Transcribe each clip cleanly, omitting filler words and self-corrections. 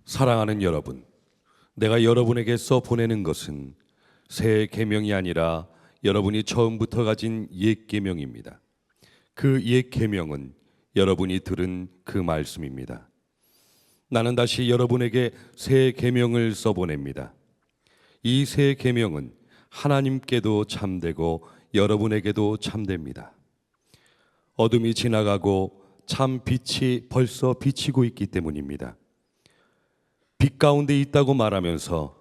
사랑하는 여러분, 내가 여러분에게서 보내는 것은 새 계명이 아니라 여러분이 처음부터 가진 옛 계명입니다. 그 옛 계명은 여러분이 들은 그 말씀입니다. 나는 다시 여러분에게 새 계명을 써보냅니다. 이 새 계명은 하나님께도 참되고 여러분에게도 참됩니다. 어둠이 지나가고 참 빛이 벌써 비치고 있기 때문입니다. 빛 가운데 있다고 말하면서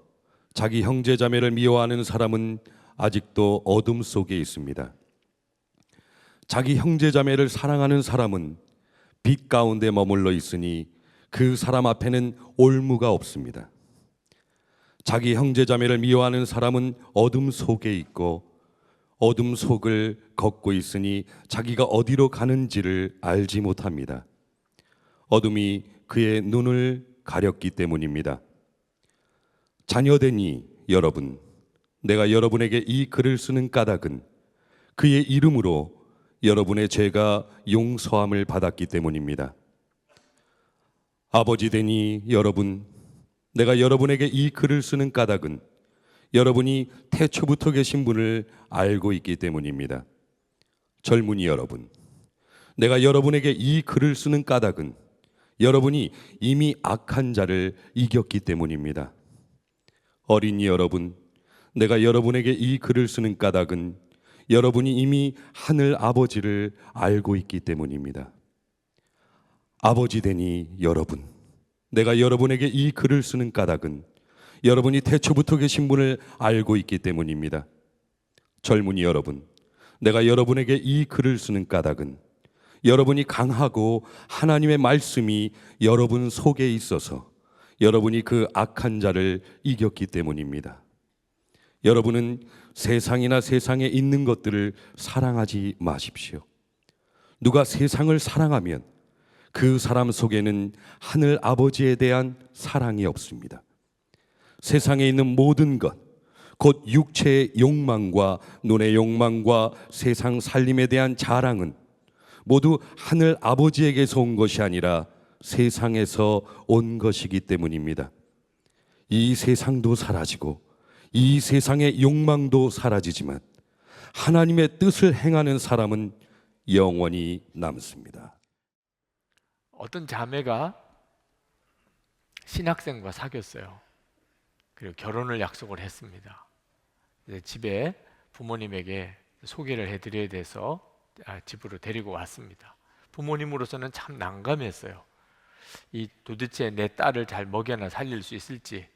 자기 형제 자매를 미워하는 사람은 아직도 어둠 속에 있습니다. 자기 형제 자매를 사랑하는 사람은 빛 가운데 머물러 있으니 그 사람 앞에는 올무가 없습니다. 자기 형제 자매를 미워하는 사람은 어둠 속에 있고 어둠 속을 걷고 있으니 자기가 어디로 가는지를 알지 못합니다. 어둠이 그의 눈을 가렸기 때문입니다. 자녀되니 여러분, 내가 여러분에게 이 글을 쓰는 까닭은 그의 이름으로 여러분의 죄가 용서함을 받았기 때문입니다. 아버지 되니 여러분, 내가 여러분에게 이 글을 쓰는 까닭은 여러분이 태초부터 계신 분을 알고 있기 때문입니다. 젊은이 여러분, 내가 여러분에게 이 글을 쓰는 까닭은 여러분이 이미 악한 자를 이겼기 때문입니다. 어린이 여러분, 내가 여러분에게 이 글을 쓰는 까닭은 여러분이 이미 하늘 아버지를 알고 있기 때문입니다. 아버지 되니 여러분, 내가 여러분에게 이 글을 쓰는 까닭은 여러분이 태초부터 계신 분을 알고 있기 때문입니다. 젊은이 여러분, 내가 여러분에게 이 글을 쓰는 까닭은 여러분이 강하고 하나님의 말씀이 여러분 속에 있어서 여러분이 그 악한 자를 이겼기 때문입니다. 여러분은 세상이나 세상에 있는 것들을 사랑하지 마십시오. 누가 세상을 사랑하면 그 사람 속에는 하늘 아버지에 대한 사랑이 없습니다. 세상에 있는 모든 것, 곧 육체의 욕망과 눈의 욕망과 세상 살림에 대한 자랑은 모두 하늘 아버지에게서 온 것이 아니라 세상에서 온 것이기 때문입니다. 이 세상도 사라지고 이 세상의 욕망도 사라지지만 하나님의 뜻을 행하는 사람은 영원히 남습니다. 어떤 자매가 신학생과 사귀었어요. 그리고 결혼을 약속을 했습니다. 집에 부모님에게 소개를 해드려야 돼서 집으로 데리고 왔습니다. 부모님으로서는 참 난감했어요. 이 도대체 내 딸을 잘 먹여나 살릴 수 있을지.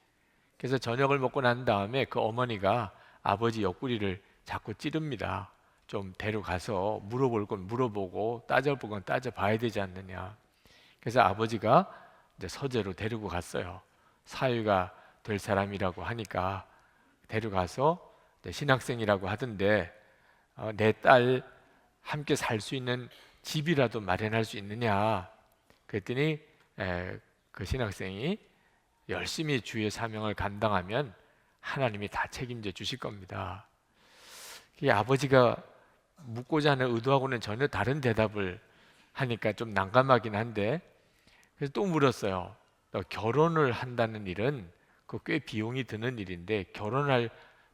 그래서 저녁을 먹고 난 다음에 그 어머니가 아버지 옆구리를 자꾸 찌릅니다. 좀 데려가서 물어볼 건 물어보고 따져볼 건 따져봐야 되지 않느냐. 그래서 아버지가 이제 서재로 데리고 갔어요. 사위가 될 사람이라고 하니까 데려가서 신학생이라고 하던데 내 딸 함께 살 수 있는 집이라도 마련할 수 있느냐. 그랬더니 그 신학생이 열심히 주의 사명을 감당하면 하나님이 다 책임져 주실 겁니다. 이 아버지가 묻고자 하는 의도하고는 전혀 다른 대답을 하니까 좀 난감하긴 한데, 그래서 또 물었어요. 너 결혼을 한다는 일은 그 꽤 비용이 드는 일인데 결혼할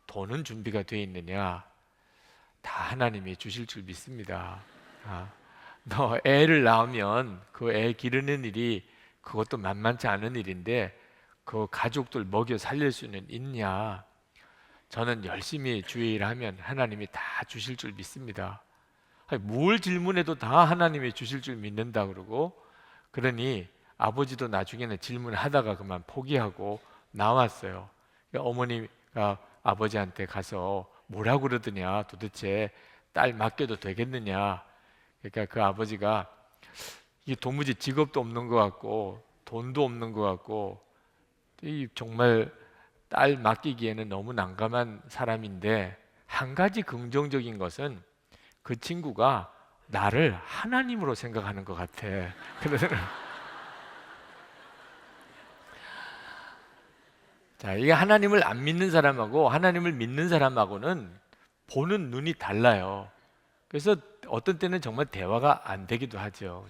돈은 준비가 돼 있느냐? 다 하나님이 주실 줄 믿습니다. 너 애를 낳으면 그 애 기르는 일이 그것도 만만치 않은 일인데 그 가족들 먹여 살릴 수는 있냐? 저는 열심히 주의 일하면 하나님이 다 주실 줄 믿습니다. 뭘 질문해도 다 하나님이 주실 줄 믿는다 그러고, 그러니 아버지도 나중에는 질문하다가 그만 포기하고 나왔어요. 어머니가 아버지한테 가서 뭐라고 그러더냐, 도대체 딸 맡겨도 되겠느냐. 그러니까 그 아버지가 이 도무지 직업도 없는 것 같고 돈도 없는 것 같고 이 정말 딸 맡기기에는 너무 난감한 사람인데, 한 가지 긍정적인 것은 그 친구가 나를 하나님으로 생각하는 것 같아. 자, 이게 하나님을 안 믿는 사람하고 하나님을 믿는 사람하고는 보는 눈이 달라요. 그래서 어떤 때는 정말 대화가 안 되기도 하죠.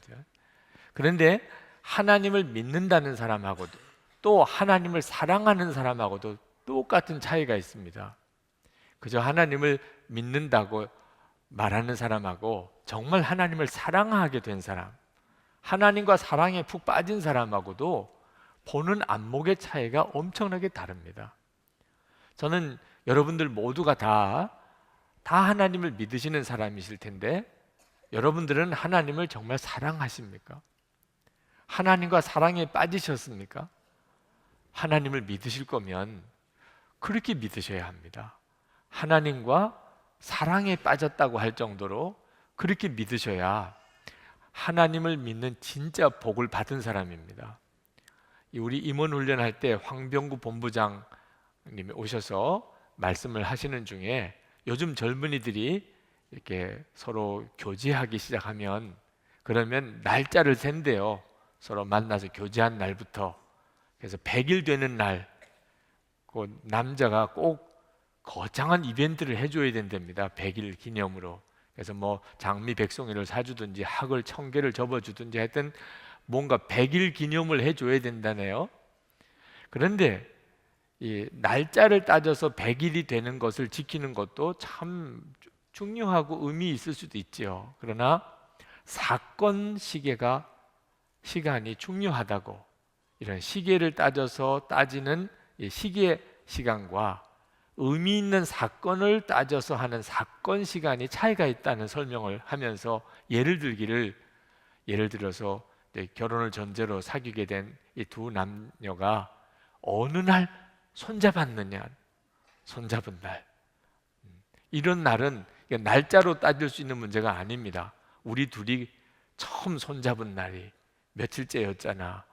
그런데 하나님을 믿는다는 사람하고도 또 하나님을 사랑하는 사람하고도 똑같은 차이가 있습니다. 그저 하나님을 믿는다고 말하는 사람하고 정말 하나님을 사랑하게 된 사람, 하나님과 사랑에 푹 빠진 사람하고도 보는 안목의 차이가 엄청나게 다릅니다. 저는 여러분들 모두가 다 하나님을 믿으시는 사람이실 텐데, 여러분들은 하나님을 정말 사랑하십니까? 하나님과 사랑에 빠지셨습니까? 하나님을 믿으실 거면 그렇게 믿으셔야 합니다. 하나님과 사랑에 빠졌다고 할 정도로 그렇게 믿으셔야 하나님을 믿는 진짜 복을 받은 사람입니다. 우리 임원 훈련할 때 황병구 본부장님이 오셔서 말씀을 하시는 중에 요즘 젊은이들이 이렇게 서로 교제하기 시작하면 그러면 날짜를 샌대요. 서로 만나서 교제한 날부터. 그래서 100일 되는 날, 그 남자가 꼭 거창한 이벤트를 해줘야 된답니다. 100일 기념으로. 그래서 뭐 장미 100송이를 사주든지 학을 1000개를 접어주든지 하여튼 뭔가 100일 기념을 해줘야 된다네요. 그런데 이 날짜를 따져서 100일이 되는 것을 지키는 것도 참 중요하고 의미 있을 수도 있죠. 그러나 사건 시계가 시간이 중요하다고, 이런 시계를 따져서 따지는 이 시계 시간과 의미 있는 사건을 따져서 하는 사건 시간이 차이가 있다는 설명을 하면서 예를 들어서 결혼을 전제로 사귀게 된 이 두 남녀가 어느 날 손잡았느냐, 손잡은 날, 이런 날은 날짜로 따질 수 있는 문제가 아닙니다. 우리 둘이 처음 손잡은 날이 며칠째였잖아.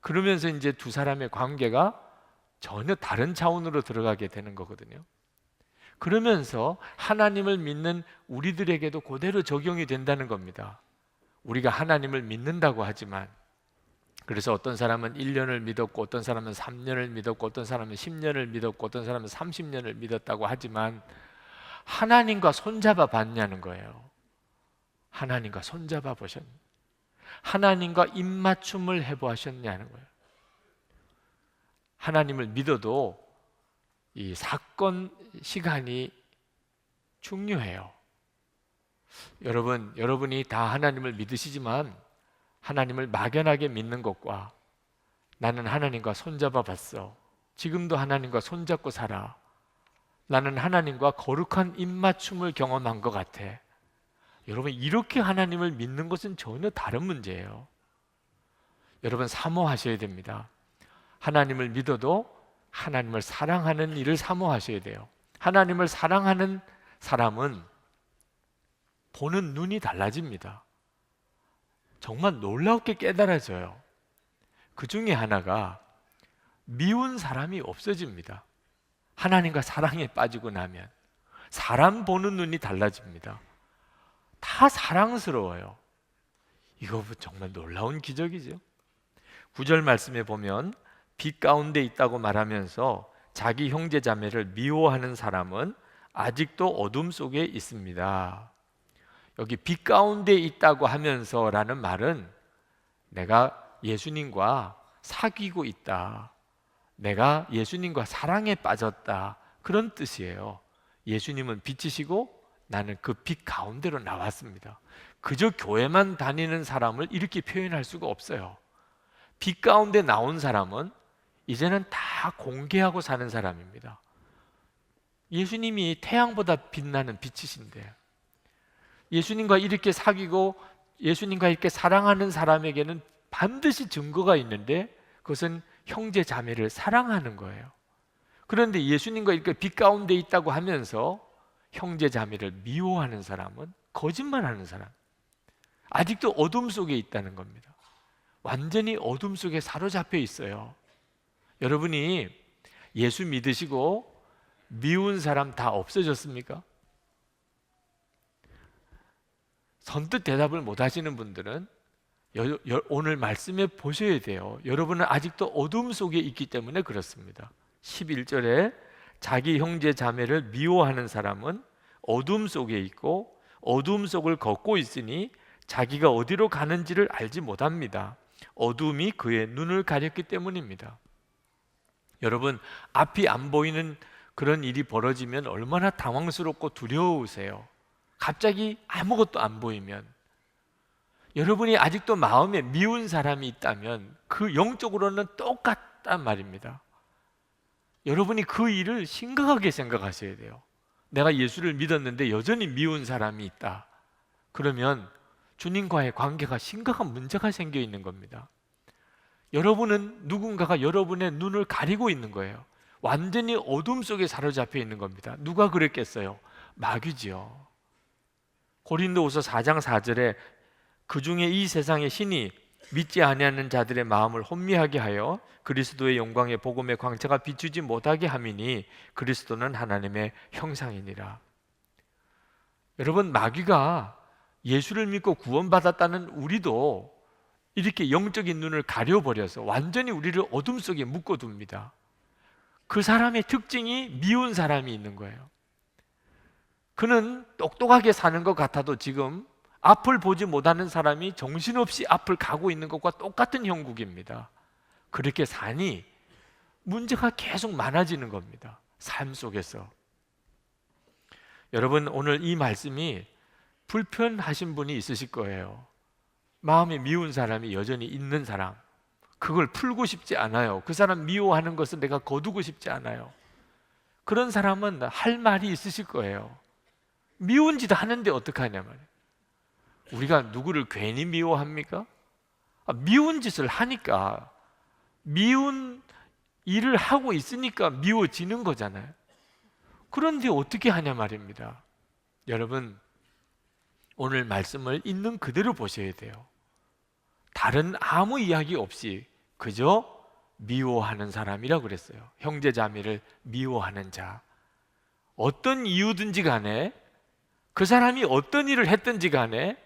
그러면서 이제 두 사람의 관계가 전혀 다른 차원으로 들어가게 되는 거거든요. 그러면서 하나님을 믿는 우리들에게도 그대로 적용이 된다는 겁니다. 우리가 하나님을 믿는다고 하지만, 그래서 어떤 사람은 1년을 믿었고 어떤 사람은 3년을 믿었고 어떤 사람은 10년을 믿었고 어떤 사람은 30년을 믿었다고 하지만 하나님과 손잡아 봤냐는 거예요. 하나님과 손잡아 보셨냐, 하나님과 입맞춤을 해보셨냐는 거예요. 하나님을 믿어도 이 사건 시간이 중요해요. 여러분이 다 하나님을 믿으시지만 하나님을 막연하게 믿는 것과 나는 하나님과 손잡아 봤어, 지금도 하나님과 손잡고 살아, 나는 하나님과 거룩한 입맞춤을 경험한 것 같아, 여러분 이렇게 하나님을 믿는 것은 전혀 다른 문제예요. 여러분 사모하셔야 됩니다. 하나님을 믿어도 하나님을 사랑하는 일을 사모하셔야 돼요. 하나님을 사랑하는 사람은 보는 눈이 달라집니다. 정말 놀랍게 깨달아져요. 그 중에 하나가 미운 사람이 없어집니다. 하나님과 사랑에 빠지고 나면 사람 보는 눈이 달라집니다. 다 사랑스러워요. 이거 정말 놀라운 기적이죠. 9절 말씀에 보면 빛 가운데 있다고 말하면서 자기 형제 자매를 미워하는 사람은 아직도 어둠 속에 있습니다. 여기 빛 가운데 있다고 하면서라는 말은 내가 예수님과 사귀고 있다, 내가 예수님과 사랑에 빠졌다, 그런 뜻이에요. 예수님은 빛이시고 나는 그 빛 가운데로 나왔습니다. 그저 교회만 다니는 사람을 이렇게 표현할 수가 없어요. 빛 가운데 나온 사람은 이제는 다 공개하고 사는 사람입니다. 예수님이 태양보다 빛나는 빛이신데, 예수님과 이렇게 사귀고 예수님과 이렇게 사랑하는 사람에게는 반드시 증거가 있는데 그것은 형제 자매를 사랑하는 거예요. 그런데 예수님과 이렇게 빛 가운데 있다고 하면서 형제 자매를 미워하는 사람은 거짓말하는 사람, 아직도 어둠 속에 있다는 겁니다. 완전히 어둠 속에 사로잡혀 있어요. 여러분이 예수 믿으시고 미운 사람 다 없어졌습니까? 선뜻 대답을 못 하시는 분들은 오늘 말씀에 보셔야 돼요. 여러분은 아직도 어둠 속에 있기 때문에 그렇습니다. 11절에 자기 형제 자매를 미워하는 사람은 어둠 속에 있고 어둠 속을 걷고 있으니 자기가 어디로 가는지를 알지 못합니다. 어둠이 그의 눈을 가렸기 때문입니다. 여러분, 앞이 안 보이는 그런 일이 벌어지면 얼마나 당황스럽고 두려우세요. 갑자기 아무것도 안 보이면. 여러분이 아직도 마음에 미운 사람이 있다면 그 영적으로는 똑같단 말입니다. 여러분이 그 일을 심각하게 생각하셔야 돼요. 내가 예수를 믿었는데 여전히 미운 사람이 있다. 그러면 주님과의 관계가 심각한 문제가 생겨 있는 겁니다. 여러분은 누군가가 여러분의 눈을 가리고 있는 거예요. 완전히 어둠 속에 사로잡혀 있는 겁니다. 누가 그랬겠어요? 마귀지요. 고린도후서 4장 4절에 그 중에 이 세상의 신이 믿지 아니하는 자들의 마음을 혼미하게 하여 그리스도의 영광의 복음의 광채가 비추지 못하게 함이니 그리스도는 하나님의 형상이니라. 여러분, 마귀가 예수를 믿고 구원받았다는 우리도 이렇게 영적인 눈을 가려버려서 완전히 우리를 어둠 속에 묶어둡니다. 그 사람의 특징이 미운 사람이 있는 거예요. 그는 똑똑하게 사는 것 같아도 지금 앞을 보지 못하는 사람이 정신없이 앞을 가고 있는 것과 똑같은 형국입니다. 그렇게 사니 문제가 계속 많아지는 겁니다. 삶 속에서. 여러분, 오늘 이 말씀이 불편하신 분이 있으실 거예요. 마음에 미운 사람이 여전히 있는 사람, 그걸 풀고 싶지 않아요. 그 사람 미워하는 것을 내가 거두고 싶지 않아요. 그런 사람은 할 말이 있으실 거예요. 미운 짓 하는데 어떡하냐 말이에요. 우리가 누구를 괜히 미워합니까? 미운 짓을 하니까, 미운 일을 하고 있으니까 미워지는 거잖아요. 그런데 어떻게 하냐 말입니다. 여러분, 오늘 말씀을 있는 그대로 보셔야 돼요. 다른 아무 이야기 없이 그저 미워하는 사람이라고 그랬어요. 형제자매를 미워하는 자. 어떤 이유든지 간에, 그 사람이 어떤 일을 했든지 간에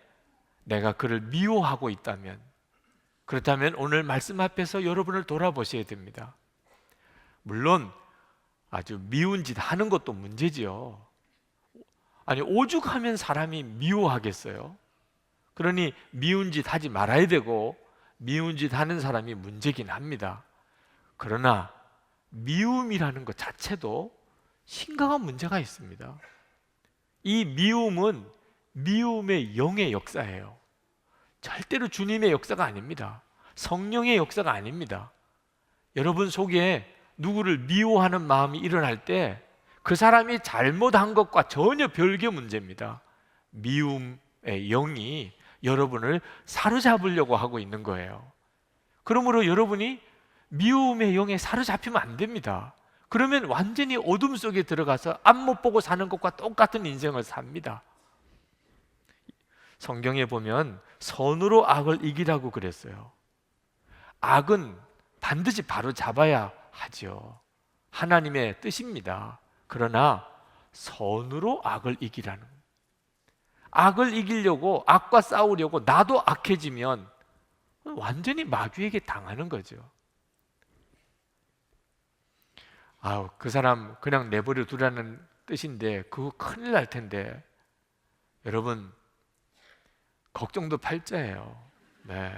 내가 그를 미워하고 있다면, 그렇다면 오늘 말씀 앞에서 여러분을 돌아보셔야 됩니다. 물론 아주 미운 짓 하는 것도 문제지요. 아니, 오죽하면 사람이 미워하겠어요? 그러니 미운 짓 하지 말아야 되고 미운 짓 하는 사람이 문제긴 합니다. 그러나 미움이라는 것 자체도 심각한 문제가 있습니다. 이 미움은 미움의 영의 역사예요. 절대로 주님의 역사가 아닙니다. 성령의 역사가 아닙니다. 여러분 속에 누구를 미워하는 마음이 일어날 때 그 사람이 잘못한 것과 전혀 별개 문제입니다. 미움의 영이 여러분을 사로잡으려고 하고 있는 거예요. 그러므로 여러분이 미움의 영에 사로잡히면 안 됩니다. 그러면 완전히 어둠 속에 들어가서 앞 못 보고 사는 것과 똑같은 인생을 삽니다. 성경에 보면 선으로 악을 이기라고 그랬어요. 악은 반드시 바로 잡아야 하죠. 하나님의 뜻입니다. 그러나 선으로 악을 이기라는, 악을 이기려고, 악과 싸우려고 나도 악해지면 완전히 마귀에게 당하는 거죠. 그 사람 그냥 내버려 두라는 뜻인데 그거 큰일 날 텐데. 여러분, 걱정도 팔자예요. 네.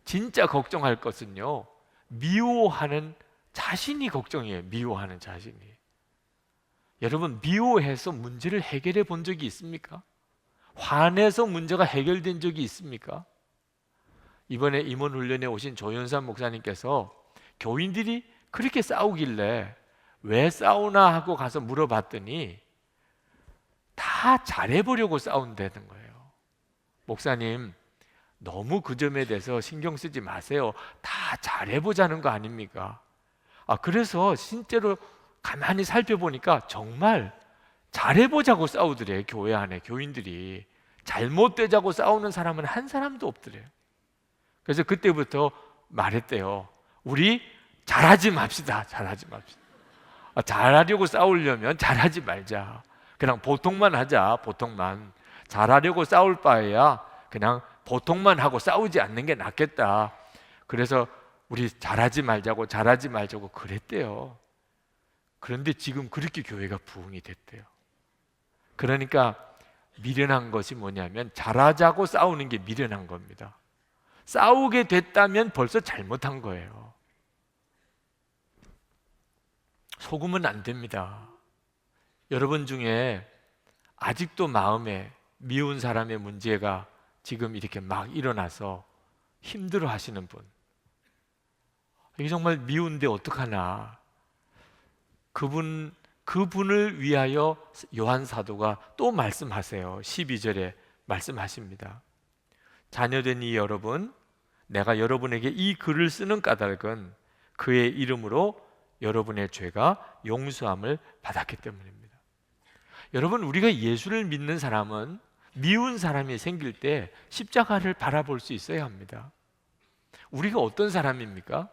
진짜 걱정할 것은요, 미워하는 자신이 걱정이에요. 미워하는 자신이. 여러분, 미워해서 문제를 해결해 본 적이 있습니까? 화내서 문제가 해결된 적이 있습니까? 이번에 임원훈련에 오신 조윤산 목사님께서 교인들이 그렇게 싸우길래 왜 싸우나 하고 가서 물어봤더니 다 잘해보려고 싸운다는 거예요. 목사님, 너무 그 점에 대해서 신경 쓰지 마세요. 다 잘해보자는 거 아닙니까? 그래서 실제로 가만히 살펴보니까 정말 잘해보자고 싸우더래요. 교회 안에 교인들이. 잘못되자고 싸우는 사람은 한 사람도 없더래요. 그래서 그때부터 말했대요. 우리 잘하지 맙시다. 잘하지 맙시다. 잘하려고 싸우려면 잘하지 말자. 그냥 보통만 하자. 보통만. 잘하려고 싸울 바에야 그냥 보통만 하고 싸우지 않는 게 낫겠다. 그래서 우리 잘하지 말자고 그랬대요. 그런데 지금 그렇게 교회가 부흥이 됐대요. 그러니까 미련한 것이 뭐냐면 잘하자고 싸우는 게 미련한 겁니다. 싸우게 됐다면 벌써 잘못한 거예요. 속으면 안 됩니다. 여러분 중에 아직도 마음에 미운 사람의 문제가 지금 이렇게 막 일어나서 힘들어 하시는 분, 이게 정말 미운데 어떡하나, 그분을 위하여 요한 사도가 또 말씀하세요. 12절에 말씀하십니다. 자녀된 이 여러분, 내가 여러분에게 이 글을 쓰는 까닭은 그의 이름으로 여러분의 죄가 용서함을 받았기 때문입니다. 여러분, 우리가 예수를 믿는 사람은 미운 사람이 생길 때 십자가를 바라볼 수 있어야 합니다. 우리가 어떤 사람입니까?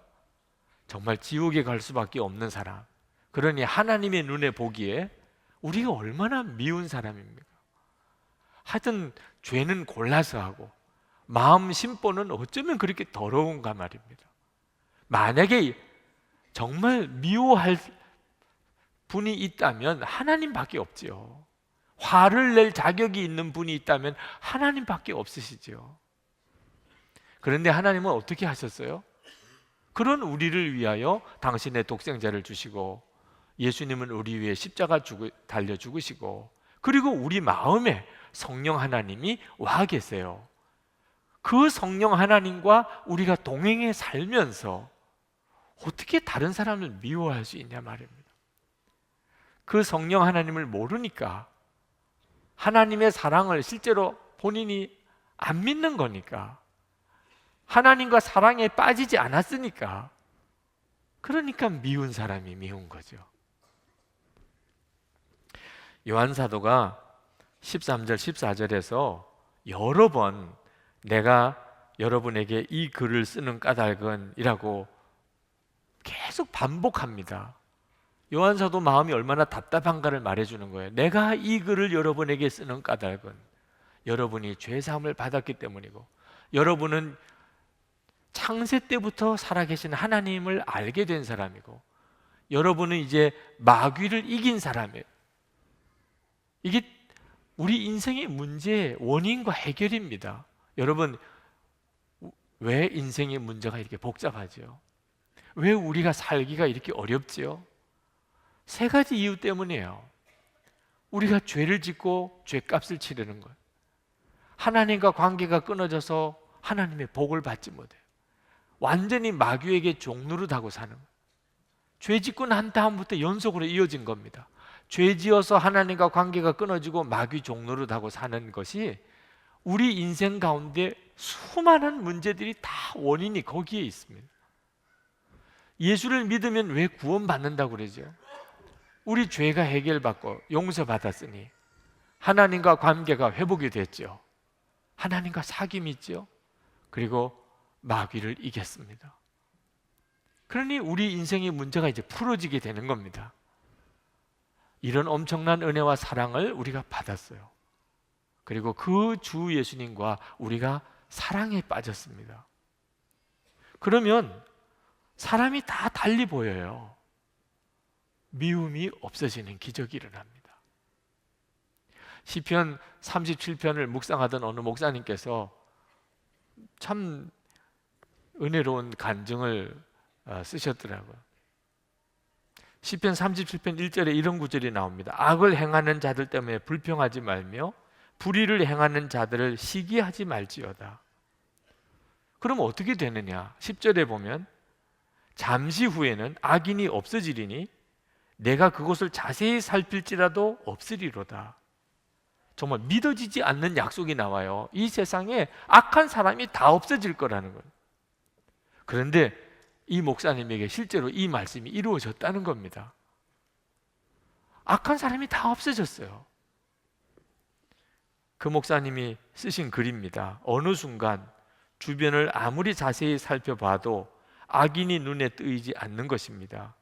정말 지옥에 갈 수밖에 없는 사람. 그러니 하나님의 눈에 보기에 우리가 얼마나 미운 사람입니까? 하여튼 죄는 골라서 하고 마음 심보는 어쩌면 그렇게 더러운가 말입니다. 만약에 정말 미워할 분이 있다면 하나님밖에 없지요. 화를 낼 자격이 있는 분이 있다면 하나님밖에 없으시죠. 그런데 하나님은 어떻게 하셨어요? 그런 우리를 위하여 당신의 독생자를 주시고, 예수님은 우리 위해 십자가 달려 죽으시고, 그리고 우리 마음에 성령 하나님이 와 계세요. 그 성령 하나님과 우리가 동행해 살면서 어떻게 다른 사람을 미워할 수 있냐 말입니다. 그 성령 하나님을 모르니까, 하나님의 사랑을 실제로 본인이 안 믿는 거니까, 하나님과 사랑에 빠지지 않았으니까, 그러니까 미운 사람이 미운 거죠. 요한 사도가 13절 14절에서 여러 번 내가 여러분에게 이 글을 쓰는 까닭은 이라고 계속 반복합니다. 요한 사도 마음이 얼마나 답답한가를 말해주는 거예요. 내가 이 글을 여러분에게 쓰는 까닭은 여러분이 죄사함을 받았기 때문이고, 여러분은 창세 때부터 살아계신 하나님을 알게 된 사람이고, 여러분은 이제 마귀를 이긴 사람이에요. 이게 우리 인생의 문제의 원인과 해결입니다. 여러분, 왜 인생의 문제가 이렇게 복잡하죠? 왜 우리가 살기가 이렇게 어렵지요? 세 가지 이유 때문이에요. 우리가 죄를 짓고 죄값을 치르는 것, 하나님과 관계가 끊어져서 하나님의 복을 받지 못해요. 완전히 마귀에게 종노릇하고 사는 거예요. 죄 짓고 난 다음부터 연속으로 이어진 겁니다. 죄 지어서 하나님과 관계가 끊어지고 마귀 종노릇하고 사는 것이 우리 인생 가운데 수많은 문제들이 다 원인이 거기에 있습니다. 예수를 믿으면 왜 구원받는다고 그러죠? 우리 죄가 해결받고 용서받았으니 하나님과 관계가 회복이 됐죠. 하나님과 사귐이 있죠. 그리고 마귀를 이겼습니다. 그러니 우리 인생의 문제가 이제 풀어지게 되는 겁니다. 이런 엄청난 은혜와 사랑을 우리가 받았어요. 그리고 그 주 예수님과 우리가 사랑에 빠졌습니다. 그러면 사람이 다 달리 보여요. 미움이 없어지는 기적이 일어납니다. 시편 37편을 묵상하던 어느 목사님께서 참 은혜로운 간증을 쓰셨더라고요. 시편 37편 1절에 이런 구절이 나옵니다. 악을 행하는 자들 때문에 불평하지 말며 불의를 행하는 자들을 시기하지 말지어다. 그럼 어떻게 되느냐? 10절에 보면 잠시 후에는 악인이 없어지리니 내가 그것을 자세히 살필지라도 없으리로다. 정말 믿어지지 않는 약속이 나와요. 이 세상에 악한 사람이 다 없어질 거라는 거예요. 그런데 이 목사님에게 실제로 이 말씀이 이루어졌다는 겁니다. 악한 사람이 다 없어졌어요. 그 목사님이 쓰신 글입니다. 어느 순간 주변을 아무리 자세히 살펴봐도 악인이 눈에 뜨이지 않는 것입니다.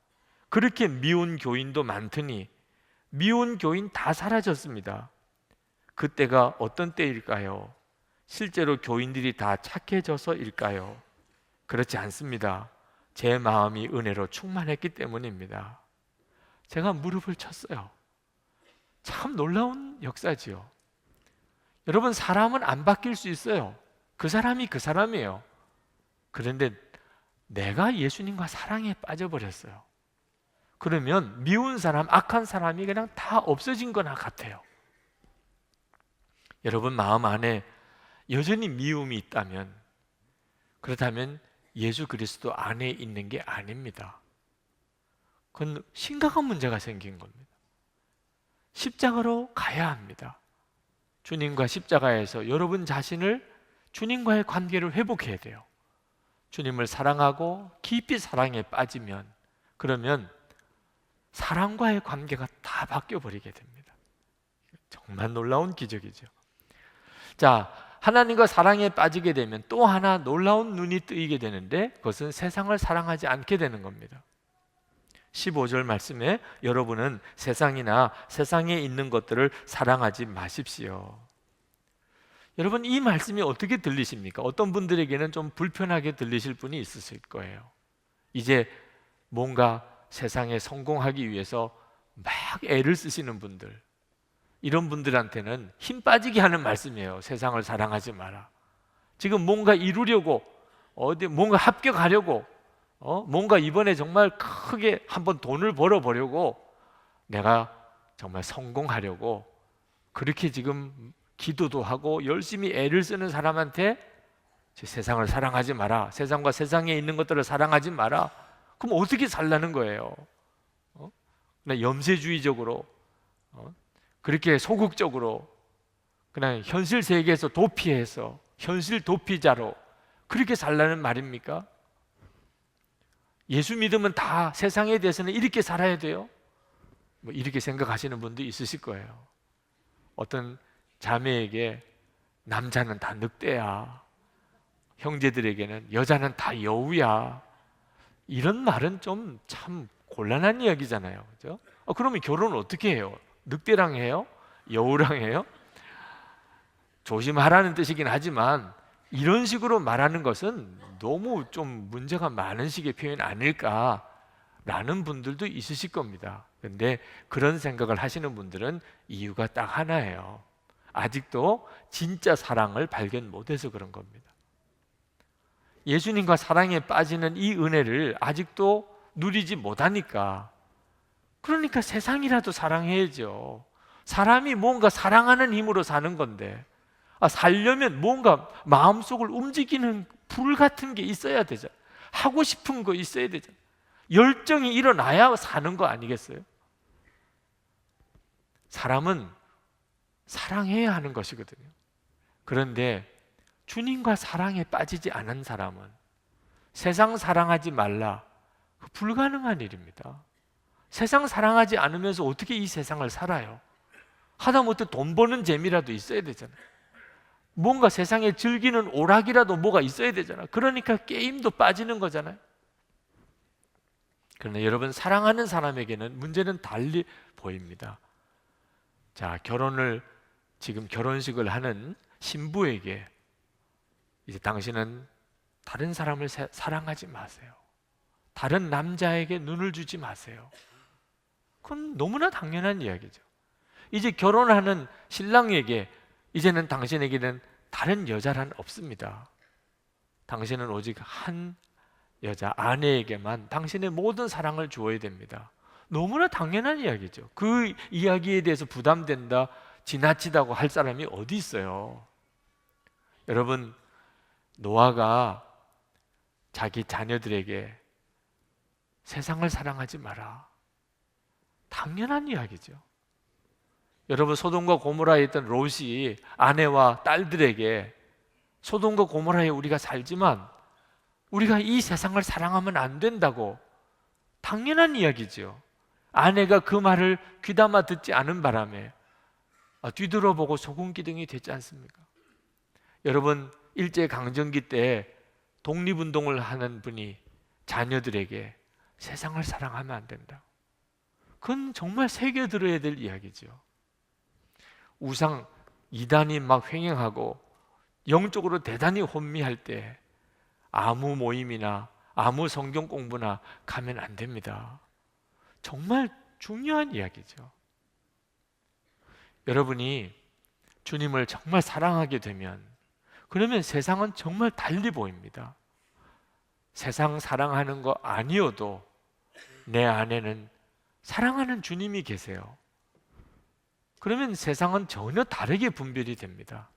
그렇게 미운 교인도 많더니 미운 교인 다 사라졌습니다. 그때가 어떤 때일까요? 실제로 교인들이 다 착해져서일까요? 그렇지 않습니다. 제 마음이 은혜로 충만했기 때문입니다. 제가 무릎을 쳤어요. 참 놀라운 역사지요. 여러분, 사람은 안 바뀔 수 있어요. 그 사람이 그 사람이에요. 그런데 내가 예수님과 사랑에 빠져버렸어요. 그러면 미운 사람, 악한 사람이 그냥 다 없어진 거나 같아요. 여러분 마음 안에 여전히 미움이 있다면, 그렇다면 예수 그리스도 안에 있는 게 아닙니다. 그건 심각한 문제가 생긴 겁니다. 십자가로 가야 합니다. 주님과 십자가에서 여러분 자신을, 주님과의 관계를 회복해야 돼요. 주님을 사랑하고 깊이 사랑에 빠지면, 그러면 사랑과의 관계가 다 바뀌어 버리게 됩니다. 정말 놀라운 기적이죠. 자, 하나님과 사랑에 빠지게 되면 또 하나 놀라운 눈이 뜨이게 되는데, 그것은 세상을 사랑하지 않게 되는 겁니다. 15절 말씀에 여러분은 세상이나 세상에 있는 것들을 사랑하지 마십시오. 여러분, 이 말씀이 어떻게 들리십니까? 어떤 분들에게는 좀 불편하게 들리실 분이 있으실 거예요. 이제 뭔가 세상에 성공하기 위해서 막 애를 쓰시는 분들, 이런 분들한테는 힘 빠지게 하는 말씀이에요. 세상을 사랑하지 마라. 지금 뭔가 이루려고, 어디 뭔가 합격하려고, 뭔가 이번에 정말 크게 한번 돈을 벌어보려고, 내가 정말 성공하려고 그렇게 지금 기도도 하고 열심히 애를 쓰는 사람한테 세상을 사랑하지 마라, 세상과 세상에 있는 것들을 사랑하지 마라. 그럼 어떻게 살라는 거예요? 그냥 염세주의적으로, 그렇게 소극적으로, 그냥 현실 세계에서 도피해서 현실 도피자로 그렇게 살라는 말입니까? 예수 믿으면 다 세상에 대해서는 이렇게 살아야 돼요? 뭐 이렇게 생각하시는 분도 있으실 거예요. 어떤 자매에게 남자는 다 늑대야, 형제들에게는 여자는 다 여우야, 이런 말은 좀 참 곤란한 이야기잖아요. 그죠? 그러면 결혼을 어떻게 해요? 늑대랑 해요? 여우랑 해요? 조심하라는 뜻이긴 하지만 이런 식으로 말하는 것은 너무 좀 문제가 많은 식의 표현 아닐까라는 분들도 있으실 겁니다. 그런데 그런 생각을 하시는 분들은 이유가 딱 하나예요. 아직도 진짜 사랑을 발견 못해서 그런 겁니다. 예수님과 사랑에 빠지는 이 은혜를 아직도 누리지 못하니까, 그러니까 세상이라도 사랑해야죠. 사람이 뭔가 사랑하는 힘으로 사는 건데, 살려면 뭔가 마음속을 움직이는 불 같은 게 있어야 되잖아요. 하고 싶은 거 있어야 되잖아요. 열정이 일어나야 사는 거 아니겠어요? 사람은 사랑해야 하는 것이거든요. 그런데 주님과 사랑에 빠지지 않은 사람은 세상 사랑하지 말라, 불가능한 일입니다. 세상 사랑하지 않으면서 어떻게 이 세상을 살아요? 하다못해 돈 버는 재미라도 있어야 되잖아요. 뭔가 세상에 즐기는 오락이라도 뭐가 있어야 되잖아요. 그러니까 게임도 빠지는 거잖아요. 그러나 여러분, 사랑하는 사람에게는 문제는 달리 보입니다. 자, 지금 결혼식을 하는 신부에게 이제 당신은 다른 사람을 사랑하지 마세요. 다른 남자에게 눈을 주지 마세요. 그건 너무나 당연한 이야기죠. 이제 결혼하는 신랑에게 이제는 당신에게는 다른 여자란 없습니다. 당신은 오직 한 여자, 아내에게만 당신의 모든 사랑을 주어야 됩니다. 너무나 당연한 이야기죠. 그 이야기에 대해서 부담된다, 지나치다고 할 사람이 어디 있어요? 여러분, 노아가 자기 자녀들에게 세상을 사랑하지 마라, 당연한 이야기죠. 여러분, 소돔과 고모라에 있던 롯이 아내와 딸들에게 소돔과 고모라에 우리가 살지만 우리가 이 세상을 사랑하면 안 된다고, 당연한 이야기죠. 아내가 그 말을 귀담아 듣지 않은 바람에 뒤돌아보고 소금기둥이 됐지 않습니까? 여러분, 일제강점기 때 독립운동을 하는 분이 자녀들에게 세상을 사랑하면 안 된다, 그건 정말 새겨들어야 될 이야기죠. 우상 이단이 막 횡행하고 영적으로 대단히 혼미할 때 아무 모임이나 아무 성경 공부나 가면 안 됩니다. 정말 중요한 이야기죠. 여러분이 주님을 정말 사랑하게 되면, 그러면 세상은 정말 달리 보입니다. 세상 사랑하는 거 아니어도 내 안에는 사랑하는 주님이 계세요. 그러면 세상은 전혀 다르게 분별이 됩니다.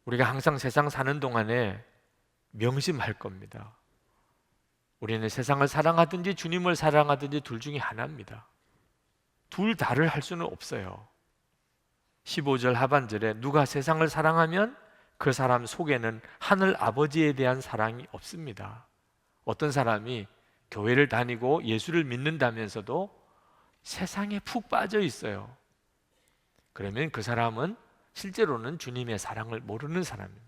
우리가 항상 세상 사는 동안에 명심할 겁니다. 우리는 세상을 사랑하든지 주님을 사랑하든지 둘 중에 하나입니다. 둘 다를 할 수는 없어요. 15절 하반절에 누가 세상을 사랑하면 그 사람 속에는 하늘 아버지에 대한 사랑이 없습니다. 어떤 사람이 교회를 다니고 예수를 믿는다면서도 세상에 푹 빠져 있어요. 그러면 그 사람은 실제로는 주님의 사랑을 모르는 사람입니다.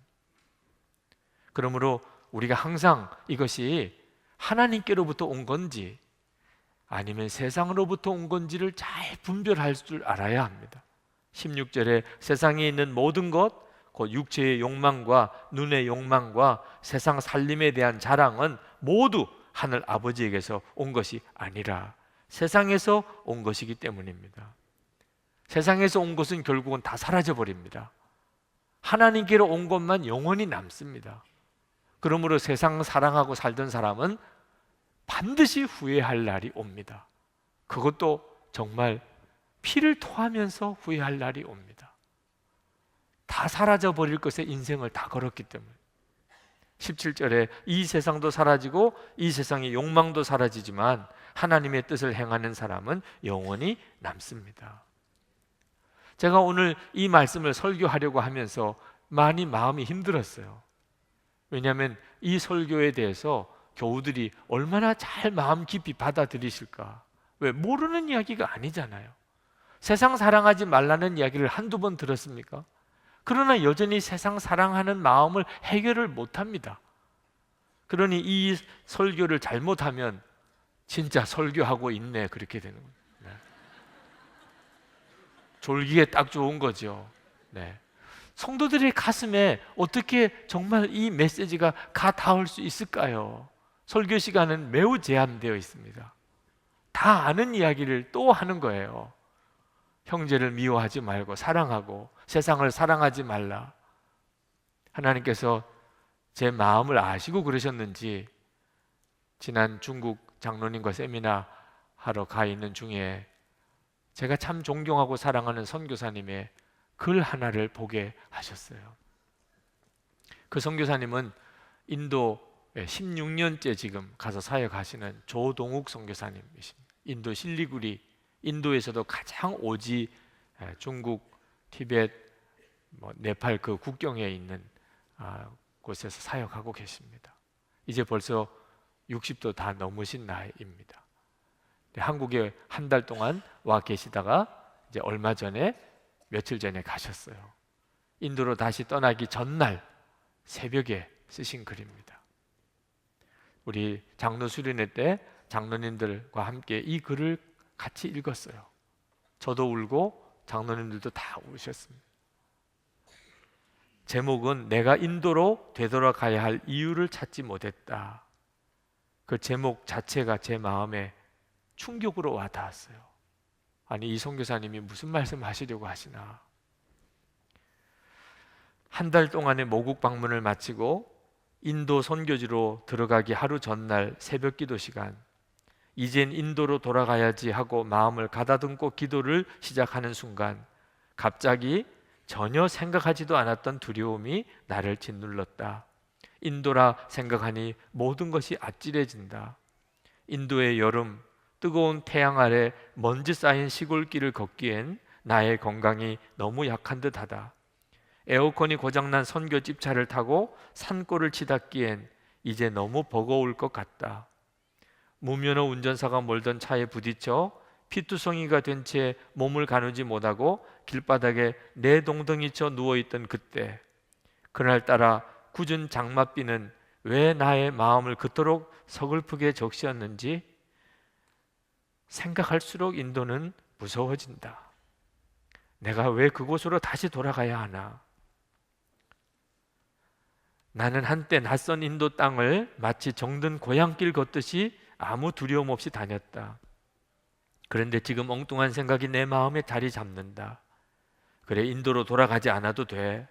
그러므로 우리가 항상 이것이 하나님께로부터 온 건지 아니면 세상으로부터 온 건지를 잘 분별할 줄 알아야 합니다. 16절에 세상에 있는 모든 것, 곧 육체의 욕망과 눈의 욕망과 세상 살림에 대한 자랑은 모두 하늘 아버지에게서 온 것이 아니라 세상에서 온 것이기 때문입니다. 세상에서 온 것은 결국은 다 사라져 버립니다. 하나님께로 온 것만 영원히 남습니다. 그러므로 세상 사랑하고 살던 사람은 반드시 후회할 날이 옵니다. 그것도 정말 피를 토하면서 후회할 날이 옵니다. 다 사라져 버릴 것에 인생을 다 걸었기 때문에. 17절에 이 세상도 사라지고 이 세상의 욕망도 사라지지만 하나님의 뜻을 행하는 사람은 영원히 남습니다. 제가 오늘 이 말씀을 설교하려고 하면서 많이 마음이 힘들었어요. 왜냐하면 이 설교에 대해서 교우들이 얼마나 잘 마음 깊이 받아들이실까. 왜? 모르는 이야기가 아니잖아요. 세상 사랑하지 말라는 이야기를 한두 번 들었습니까? 그러나 여전히 세상 사랑하는 마음을 해결을 못합니다. 그러니 이 설교를 잘못하면 진짜 설교하고 있네, 그렇게 되는 거예요. 네. 졸기에 딱 좋은 거죠. 네. 성도들의 가슴에 어떻게 정말 이 메시지가 가 닿을 수 있을까요? 설교 시간은 매우 제한되어 있습니다. 다 아는 이야기를 또 하는 거예요. 형제를 미워하지 말고 사랑하고 세상을 사랑하지 말라. 하나님께서 제 마음을 아시고 그러셨는지 지난 중국 장로님과 세미나 하러 가 있는 중에 제가 참 존경하고 사랑하는 선교사님의 글 하나를 보게 하셨어요. 그 선교사님은 인도에 16년째 지금 가서 사역하시는 조동욱 선교사님이십니다. 인도 실리구리, 인도에서도 가장 오지 중국, 티벳, 네팔 그 국경에 있는 곳에서 사역하고 계십니다. 이제 벌써 60도 다 넘으신 나이입니다. 한국에 한 달 동안 와 계시다가 이제 얼마 전에 며칠 전에 가셨어요. 인도로 다시 떠나기 전날 새벽에 쓰신 글입니다. 우리 장로 수련회 때 장로님들과 함께 이 글을 같이 읽었어요. 저도 울고 장로님들도 다 우셨습니다. 제목은 내가 인도로 되돌아가야 할 이유를 찾지 못했다. 그 제목 자체가 제 마음에 충격으로 와 닿았어요. 아니, 이 선교사님이 무슨 말씀 하시려고 하시나. 한 달 동안의 모국 방문을 마치고 인도 선교지로 들어가기 하루 전날 새벽 기도 시간, 이젠 인도로 돌아가야지 하고 마음을 가다듬고 기도를 시작하는 순간 갑자기 전혀 생각하지도 않았던 두려움이 나를 짓눌렀다. 인도라 생각하니 모든 것이 아찔해진다. 인도의 여름, 뜨거운 태양 아래 먼지 쌓인 시골길을 걷기엔 나의 건강이 너무 약한 듯하다. 에어컨이 고장난 선교집 차를 타고 산골을 치닫기엔 이제 너무 버거울 것 같다. 무면허 운전사가 몰던 차에 부딪혀 피투성이가 된 채 몸을 가누지 못하고 길바닥에 내동덩이쳐 누워있던 그때, 그날따라 굳은 장맛비는 왜 나의 마음을 그토록 서글프게 적시었는지 생각할수록 인도는 무서워진다. 내가 왜 그곳으로 다시 돌아가야 하나? 나는 한때 낯선 인도 땅을 마치 정든 고향길 걷듯이 아무 두려움 없이 다녔다. 그런데 지금 엉뚱한 생각이 내 마음에 자리 잡는다. 그래, 인도로 돌아가지 않아도 돼.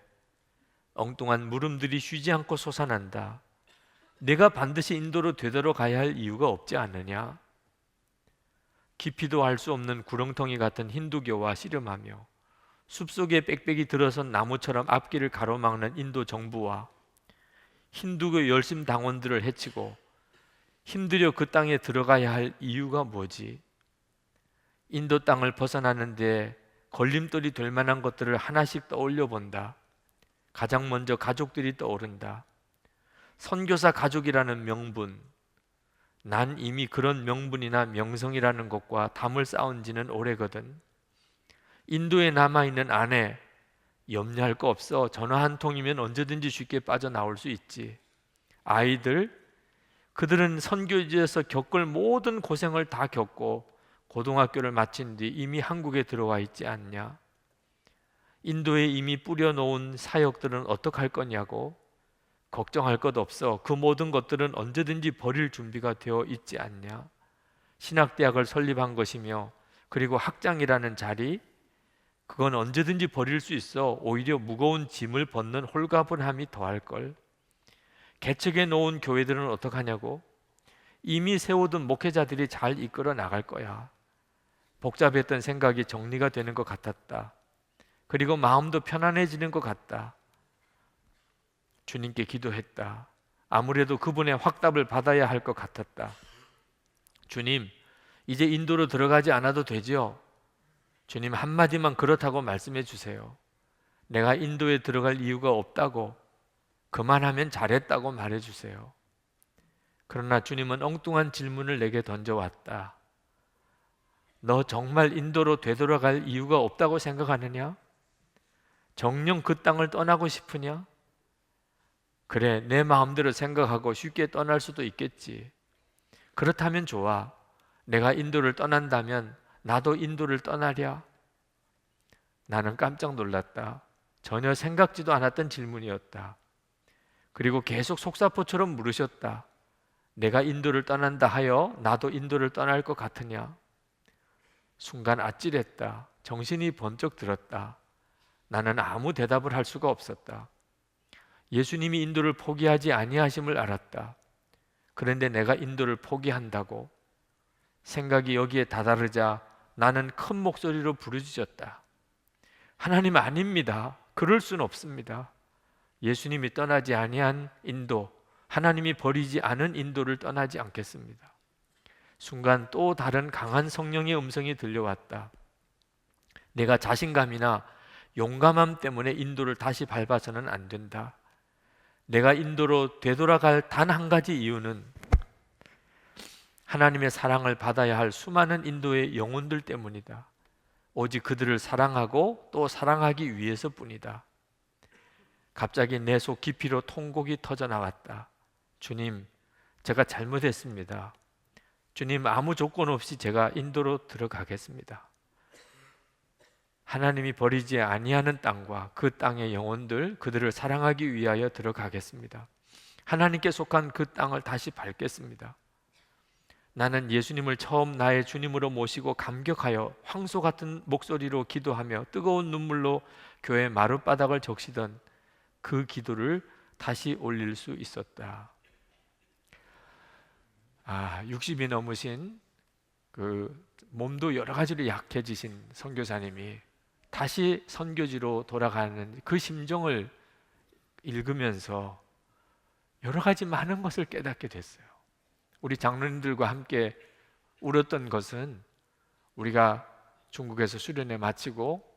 엉뚱한 물음들이 쉬지 않고 솟아난다. 내가 반드시 인도로 되돌아가야 할 이유가 없지 않느냐? 깊이도 알 수 없는 구렁텅이 같은 힌두교와 씨름하며 숲속에 빽빽이 들어선 나무처럼 앞길을 가로막는 인도 정부와 힌두교 열심 당원들을 해치고 힘들여 그 땅에 들어가야 할 이유가 뭐지? 인도 땅을 벗어나는데 걸림돌이 될 만한 것들을 하나씩 떠올려 본다. 가장 먼저 가족들이 떠오른다. 선교사 가족이라는 명분, 난 이미 그런 명분이나 명성이라는 것과 담을 쌓은 지는 오래거든. 인도에 남아있는 아내, 염려할 거 없어. 전화 한 통이면 언제든지 쉽게 빠져나올 수 있지. 아이들, 그들은 선교지에서 겪을 모든 고생을 다 겪고 고등학교를 마친 뒤 이미 한국에 들어와 있지 않냐? 인도에 이미 뿌려놓은 사역들은 어떡할 거냐고? 걱정할 것 없어. 그 모든 것들은 언제든지 버릴 준비가 되어 있지 않냐? 신학대학을 설립한 것이며 그리고 학장이라는 자리, 그건 언제든지 버릴 수 있어. 오히려 무거운 짐을 벗는 홀가분함이 더할걸. 개척해 놓은 교회들은 어떡하냐고? 이미 세워둔 목회자들이 잘 이끌어 나갈 거야. 복잡했던 생각이 정리가 되는 것 같았다. 그리고 마음도 편안해지는 것 같다. 주님께 기도했다. 아무래도 그분의 확답을 받아야 할 것 같았다. 주님, 이제 인도로 들어가지 않아도 되죠? 주님, 한마디만 그렇다고 말씀해 주세요. 내가 인도에 들어갈 이유가 없다고, 그만하면 잘했다고 말해 주세요. 그러나 주님은 엉뚱한 질문을 내게 던져왔다. 너 정말 인도로 되돌아갈 이유가 없다고 생각하느냐? 정녕 그 땅을 떠나고 싶으냐? 그래, 내 마음대로 생각하고 쉽게 떠날 수도 있겠지. 그렇다면 좋아. 내가 인도를 떠난다면 나도 인도를 떠나랴? 나는 깜짝 놀랐다. 전혀 생각지도 않았던 질문이었다. 그리고 계속 속사포처럼 물으셨다. 내가 인도를 떠난다 하여 나도 인도를 떠날 것 같으냐? 순간 아찔했다. 정신이 번쩍 들었다. 나는 아무 대답을 할 수가 없었다. 예수님이 인도를 포기하지 아니하심을 알았다. 그런데 내가 인도를 포기한다고? 생각이 여기에 다다르자 나는 큰 목소리로 부르짖었다. 하나님, 아닙니다. 그럴 수는 없습니다. 예수님이 떠나지 아니한 인도, 하나님이 버리지 않은 인도를 떠나지 않겠습니다. 순간 또 다른 강한 성령의 음성이 들려왔다. 내가 자신감이나 용감함 때문에 인도를 다시 밟아서는 안 된다. 내가 인도로 되돌아갈 단 한 가지 이유는 하나님의 사랑을 받아야 할 수많은 인도의 영혼들 때문이다. 오직 그들을 사랑하고 또 사랑하기 위해서뿐이다. 갑자기 내 속 깊이로 통곡이 터져 나왔다. 주님, 제가 잘못했습니다. 주님, 아무 조건 없이 제가 인도로 들어가겠습니다. 하나님이 버리지 아니하는 땅과 그 땅의 영혼들, 그들을 사랑하기 위하여 들어가겠습니다. 하나님께 속한 그 땅을 다시 밟겠습니다. 나는 예수님을 처음 나의 주님으로 모시고 감격하여 황소 같은 목소리로 기도하며 뜨거운 눈물로 교회 마룻바닥을 적시던 그 기도를 다시 올릴 수 있었다. 60이 넘으신 그 몸도 여러 가지로 약해지신 선교사님이 다시 선교지로 돌아가는 그 심정을 읽으면서 여러 가지 많은 것을 깨닫게 됐어요. 우리 장로님들과 함께 울었던 것은 우리가 중국에서 수련회 마치고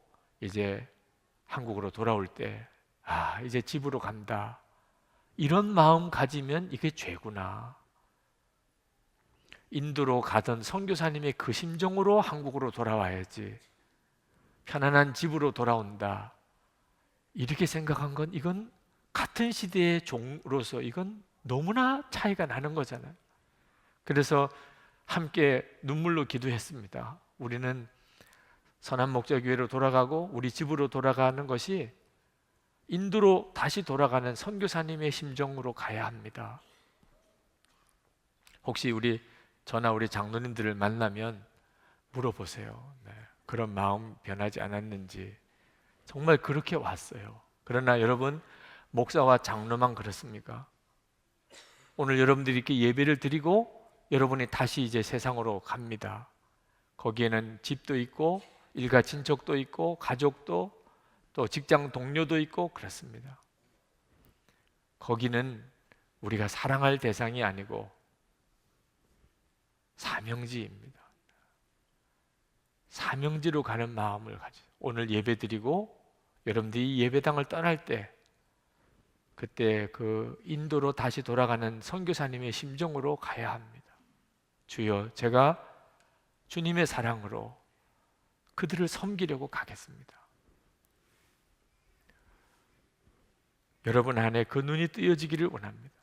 이제 한국으로 돌아올 때 이제 집으로 간다. 이런 마음 가지면 이게 죄구나. 인도로 가던 선교사님의 그 심정으로 한국으로 돌아와야지. 편안한 집으로 돌아온다. 이렇게 생각한 건 이건 같은 시대의 종으로서 이건 너무나 차이가 나는 거잖아요. 그래서 함께 눈물로 기도했습니다. 우리는 선한목자교회로 돌아가고 우리 집으로 돌아가는 것이 인도로 다시 돌아가는 선교사님의 심정으로 가야 합니다. 혹시 저나 우리 장로님들을 만나면 물어보세요. 네, 그런 마음 변하지 않았는지. 정말 그렇게 왔어요. 그러나 여러분, 목사와 장로만 그렇습니까? 오늘 여러분들이 이렇게 예배를 드리고 여러분이 다시 이제 세상으로 갑니다. 거기에는 집도 있고 일가 친척도 있고 가족도 또 직장 동료도 있고 그렇습니다. 거기는 우리가 사랑할 대상이 아니고 사명지입니다. 사명지로 가는 마음을 가지고 오늘 예배드리고 여러분들이 예배당을 떠날 때 그때 그 인도로 다시 돌아가는 선교사님의 심정으로 가야 합니다. 주여, 제가 주님의 사랑으로 그들을 섬기려고 가겠습니다. 여러분 안에 그 눈이 뜨여지기를 원합니다.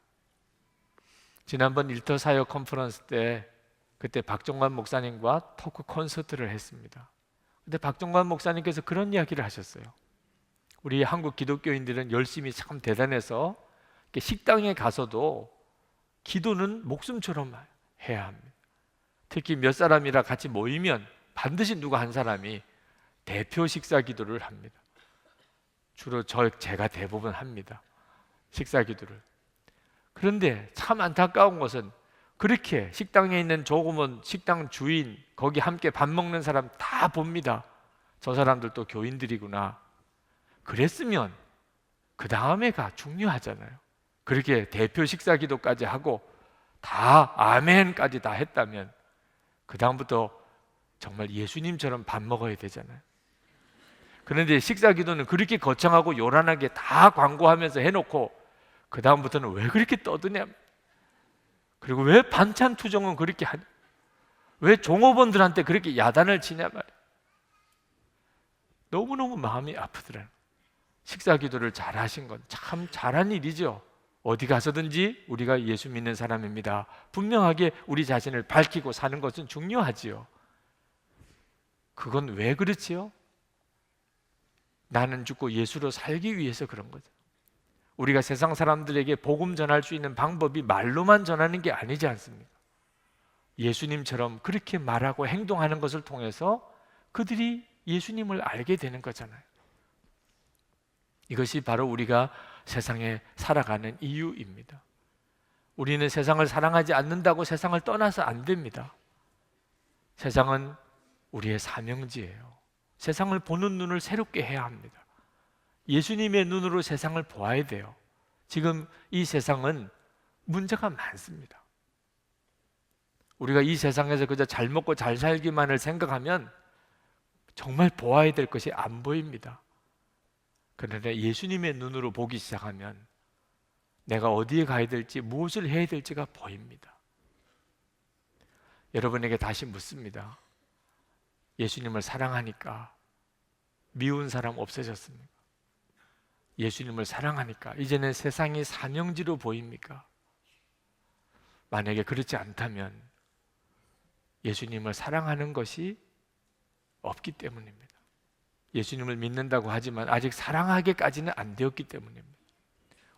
지난번 일터 사역 컨퍼런스 때 그때 박종관 목사님과 토크 콘서트를 했습니다. 근데 박종관 목사님께서 그런 이야기를 하셨어요. 우리 한국 기독교인들은 열심히 참 대단해서 식당에 가서도 기도는 목숨처럼 해야 합니다. 특히 몇 사람이라 같이 모이면 반드시 누가 한 사람이 대표 식사 기도를 합니다. 주로 제가 대부분 합니다. 식사 기도를. 그런데 참 안타까운 것은 그렇게 식당에 있는 조금은 식당 주인, 거기 함께 밥 먹는 사람 다 봅니다. 저 사람들도 교인들이구나. 그랬으면 그 다음에가 중요하잖아요. 그렇게 대표 식사 기도까지 하고 다 아멘까지 다 했다면 그 다음부터 정말 예수님처럼 밥 먹어야 되잖아요. 그런데 식사 기도는 그렇게 거창하고 요란하게 다 광고하면서 해놓고 그 다음부터는 왜 그렇게 떠드냐, 그리고 왜 반찬 투정은 그렇게 하냐, 왜 종업원들한테 그렇게 야단을 치냐 말이야. 너무너무 마음이 아프더라고요. 식사 기도를 잘하신 건 참 잘한 일이죠. 어디 가서든지 우리가 예수 믿는 사람입니다, 분명하게 우리 자신을 밝히고 사는 것은 중요하지요. 그건 왜 그렇지요? 나는 죽고 예수로 살기 위해서 그런 거죠. 우리가 세상 사람들에게 복음 전할 수 있는 방법이 말로만 전하는 게 아니지 않습니까? 예수님처럼 그렇게 말하고 행동하는 것을 통해서 그들이 예수님을 알게 되는 거잖아요. 이것이 바로 우리가 세상에 살아가는 이유입니다. 우리는 세상을 사랑하지 않는다고 세상을 떠나서 안 됩니다. 세상은 우리의 사명지예요. 세상을 보는 눈을 새롭게 해야 합니다. 예수님의 눈으로 세상을 보아야 돼요. 지금 이 세상은 문제가 많습니다. 우리가 이 세상에서 그저 잘 먹고 잘 살기만을 생각하면 정말 보아야 될 것이 안 보입니다. 그런데 예수님의 눈으로 보기 시작하면 내가 어디에 가야 될지, 무엇을 해야 될지가 보입니다. 여러분에게 다시 묻습니다. 예수님을 사랑하니까 미운 사람 없어졌습니까? 예수님을 사랑하니까 이제는 세상이 사명지로 보입니까? 만약에 그렇지 않다면 예수님을 사랑하는 것이 없기 때문입니다. 예수님을 믿는다고 하지만 아직 사랑하기까지는 안 되었기 때문입니다.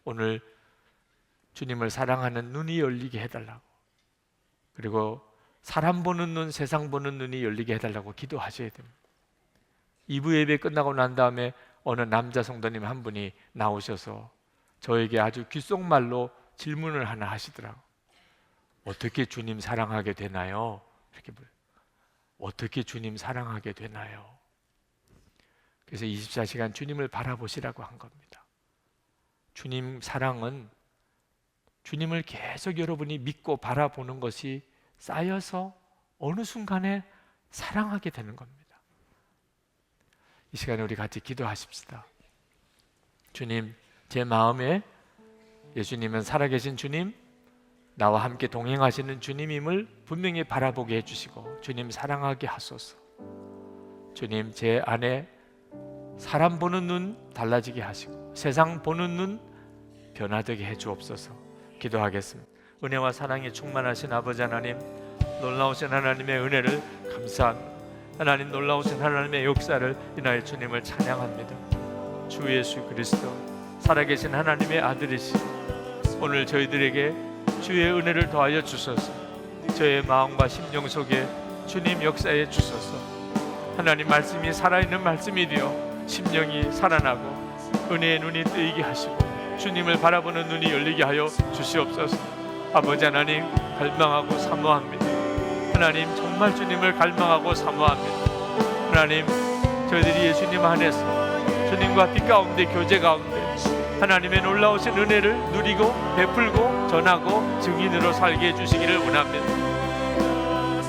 오늘 주님을 사랑하는 눈이 열리게 해달라고, 그리고 사람 보는 눈, 세상 보는 눈이 열리게 해달라고 기도하셔야 됩니다. 2부 예배 끝나고 난 다음에 어느 남자 성도님 한 분이 나오셔서 저에게 아주 귓속말로 질문을 하나 하시더라고요. 어떻게 주님 사랑하게 되나요? 이렇게 물어요. 어떻게 주님 사랑하게 되나요? 그래서 24시간 주님을 바라보시라고 한 겁니다. 주님 사랑은 주님을 계속 여러분이 믿고 바라보는 것이 쌓여서 어느 순간에 사랑하게 되는 겁니다. 이 시간에 우리 같이 기도하십시다. 주님, 제 마음에 예수님은 살아계신 주님, 나와 함께 동행하시는 주님임을 분명히 바라보게 해주시고 주님 사랑하게 하소서. 주님, 제 안에 사람 보는 눈 달라지게 하시고 세상 보는 눈 변화되게 해주옵소서. 기도하겠습니다. 은혜와 사랑이 충만하신 아버지 하나님, 놀라우신 하나님의 은혜를 감사합니다. 하나님, 놀라우신 하나님의 역사를 인하여 주님을 찬양합니다. 주 예수 그리스도 살아계신 하나님의 아들이시고 오늘 저희들에게 주의 은혜를 더하여 주소서. 저의 마음과 심령 속에 주님 역사해 주소서. 하나님 말씀이 살아있는 말씀이 되어 심령이 살아나고 은혜의 눈이 뜨이게 하시고 주님을 바라보는 눈이 열리게 하여 주시옵소서. 아버지 하나님, 갈망하고 사모합니다. 하나님, 정말 주님을 갈망하고 사모합니다. 하나님, 저희들이 예수님 안에서 주님과 빛 가운데, 교제 가운데 하나님의 놀라우신 은혜를 누리고 베풀고 전하고 증인으로 살게 해주시기를 원합니다.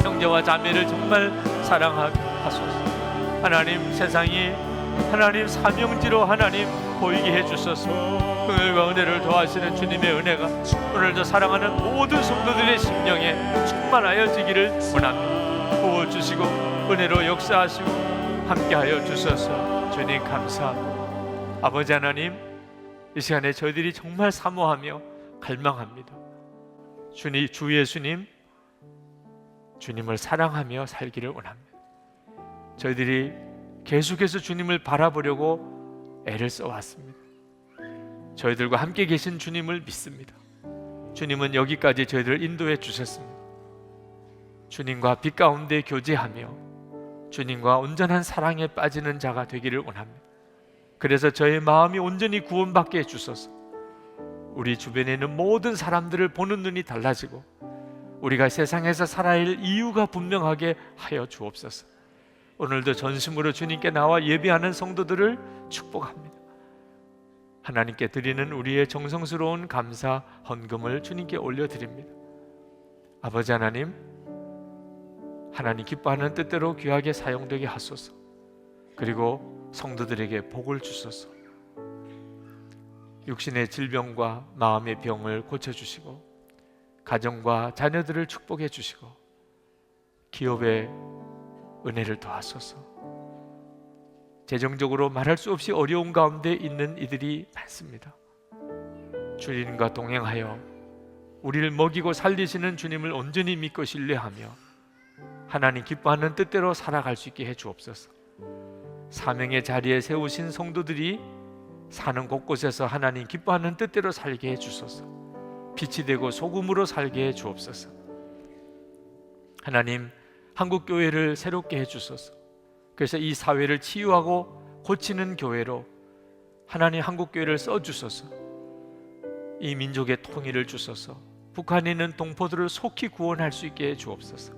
형제와 자매를 정말 사랑하게 하소서. 하나님, 세상이 하나님 사명지로 하나님 보이게 해주소서. 긍휼과 은혜를 더하시는 주님의 은혜가 오늘도 사랑하는 모든 성도들의 심령에 충만하여 지기를 원합니다. 부어주시고 은혜로 역사하시고 함께하여 주소서. 주님 감사합니다. 아버지 하나님, 이 시간에 저희들이 정말 사모하며 갈망합니다. 주님, 주 예수님, 주님을 사랑하며 살기를 원합니다. 저희들이 계속해서 주님을 바라보려고 애를 써왔습니다. 저희들과 함께 계신 주님을 믿습니다. 주님은 여기까지 저희들을 인도해 주셨습니다. 주님과 빛 가운데 교제하며 주님과 온전한 사랑에 빠지는 자가 되기를 원합니다. 그래서 저의 마음이 온전히 구원받게 해주소서. 우리 주변에 있는 모든 사람들을 보는 눈이 달라지고 우리가 세상에서 살아야 할 이유가 분명하게 하여 주옵소서. 오늘도 전심으로 주님께 나와 예배하는 성도들을 축복합니다. 하나님께 드리는 우리의 정성스러운 감사 헌금을 주님께 올려드립니다. 아버지 하나님, 하나님 기뻐하는 뜻대로 귀하게 사용되게 하소서. 그리고 성도들에게 복을 주소서. 육신의 질병과 마음의 병을 고쳐주시고 가정과 자녀들을 축복해 주시고 기업의 은혜를 더하소서. 재정적으로 말할 수 없이 어려운 가운데 있는 이들이 많습니다. 주님과 동행하여 우리를 먹이고 살리시는 주님을 온전히 믿고 신뢰하며 하나님 기뻐하는 뜻대로 살아갈 수 있게 해 주옵소서. 사명의 자리에 세우신 성도들이 사는 곳곳에서 하나님 기뻐하는 뜻대로 살게 해 주소서. 빛이 되고 소금으로 살게 해 주옵소서. 하나님, 한국 교회를 새롭게 해 주소서. 그래서 이 사회를 치유하고 고치는 교회로 하나님 한국 교회를 써 주소서. 이 민족의 통일을 주소서. 북한에 있는 동포들을 속히 구원할 수 있게 해 주옵소서.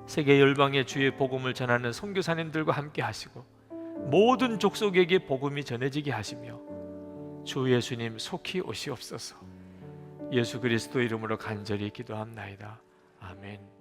세계 열방의 주의 복음을 전하는 선교사님들과 함께 하시고 모든 족속에게 복음이 전해지게 하시며 주 예수님 속히 오시옵소서. 예수 그리스도 이름으로 간절히 기도합나이다. 아멘.